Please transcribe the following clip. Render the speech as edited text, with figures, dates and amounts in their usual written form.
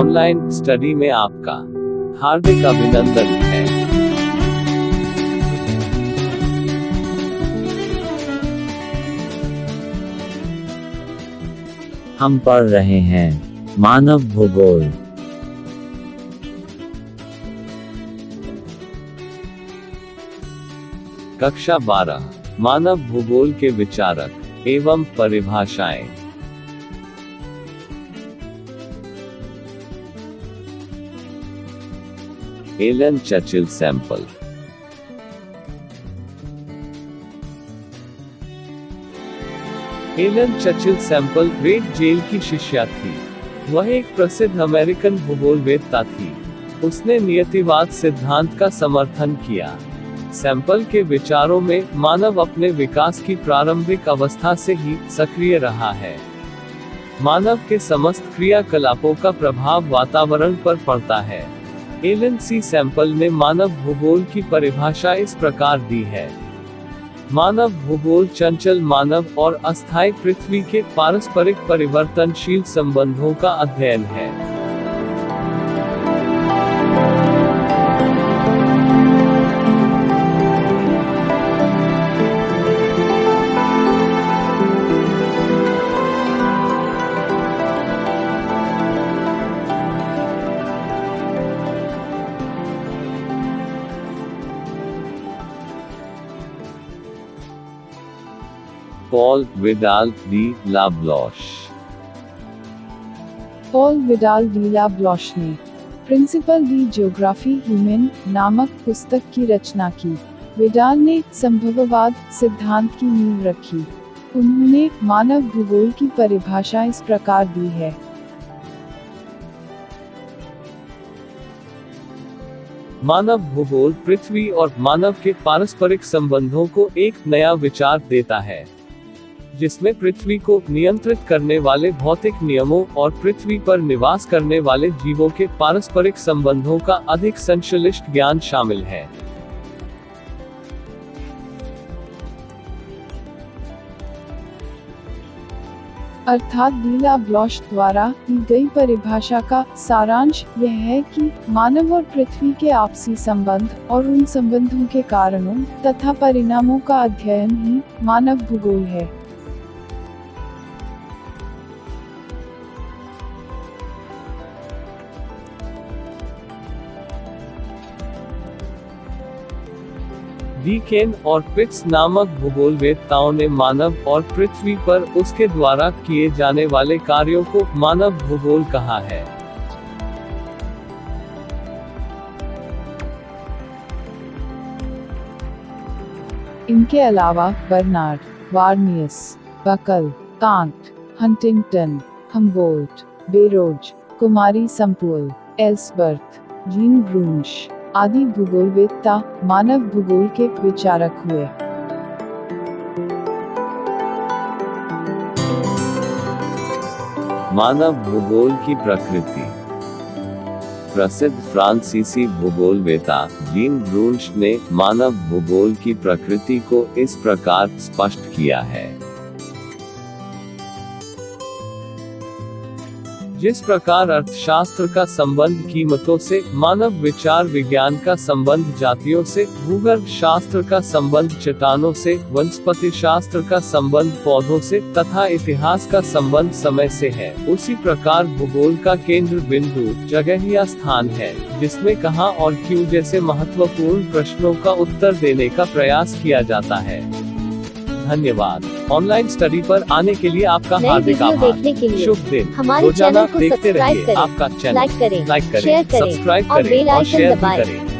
Online study में आपका हार्दिक अभिनंदन है। हम पढ़ रहे हैं मानव भूगोल। कक्षा 12 मानव भूगोल के विचारक एवं परिभाषाएं। Ellen Churchill Semple. Ellen Churchill Semple ग्रेट जेल की शिष्या थी। वह एक प्रसिद्ध अमेरिकन भूगोलवेत्ता थी। उसने नियतिवाद सिद्धांत का समर्थन किया। सैंपल के विचारों में मानव अपने विकास की प्रारंभिक अवस्था से ही सक्रिय रहा है। मानव के समस्त क्रियाकलापों का प्रभाव वातावरण पर पड़ता है। एलन सी सैंपल ने मानव भूगोल की परिभाषा इस प्रकार दी है। मानव भूगोल चंचल मानव और अस्थायी पृथ्वी के पारस्परिक परिवर्तनशील संबंधों का अध्ययन है। पॉल विडाल डी ला ब्लॉश। पॉल विडाल डी ला ब्लॉश ने प्रिंसिपल दी ज्योग्राफी ह्यूमन नामक पुस्तक की रचना की। विडाल ने संभववाद सिद्धांत की नींव रखी। उन्होंने मानव भूगोल की परिभाषा इस प्रकार दी है। मानव भूगोल पृथ्वी और मानव के पारस्परिक संबंधों को एक नया विचार देता है, जिसमें पृथ्वी को नियंत्रित करने वाले भौतिक नियमों और पृथ्वी पर निवास करने वाले जीवों के पारस्परिक संबंधों का अधिक संश्लिष्ट ज्ञान शामिल है। अर्थात डी ला ब्लॉश द्वारा दी गई परिभाषा का सारांश यह है कि मानव और पृथ्वी के आपसी संबंध और उन संबंधों के कारणों तथा परिणामों का अध्ययन ही मानव भूगोल है। डीकेन और पिट्स नामक भूगोलवेत्ताओं ने मानव और पृथ्वी पर उसके द्वारा किए जाने वाले कार्यों को मानव भूगोल कहा है। इनके अलावा Bernard, Varenius, Buckle, Kant, Huntington, Humboldt, Barrows, कुमारी संपुल, एल्सबर्थ, जीन ब्रूनश आदि भूगोलवेत्ता मानव भूगोल के विचारक हुए। मानव भूगोल की प्रकृति। प्रसिद्ध फ्रांसीसी भूगोलवेत्ता जीन ब्रूनश ने मानव भूगोल की प्रकृति को इस प्रकार स्पष्ट किया है। जिस प्रकार अर्थशास्त्र का संबंध कीमतों से, मानव विचार विज्ञान का संबंध जातियों से, भूगर्भ शास्त्र का संबंध चट्टानों से, वनस्पति शास्त्र का संबंध पौधों से तथा इतिहास का संबंध समय से है, उसी प्रकार भूगोल का केंद्र बिंदु जगह या स्थान है, जिसमें कहां और क्यों जैसे महत्वपूर्ण प्रश्नों का उत्तर देने का प्रयास किया जाता है। धन्यवाद। ऑनलाइन स्टडी पर आने के लिए आपका हार्दिक आभार। शुभ दिन। हमारे रोजाना चैनल को देखते सब्सक्राइब रहिए करें, आपका चैनल। लाइक करें, शेयर करें, सब्सक्राइब और करें बेल और आइकन शेयर भी दबाएं। करें।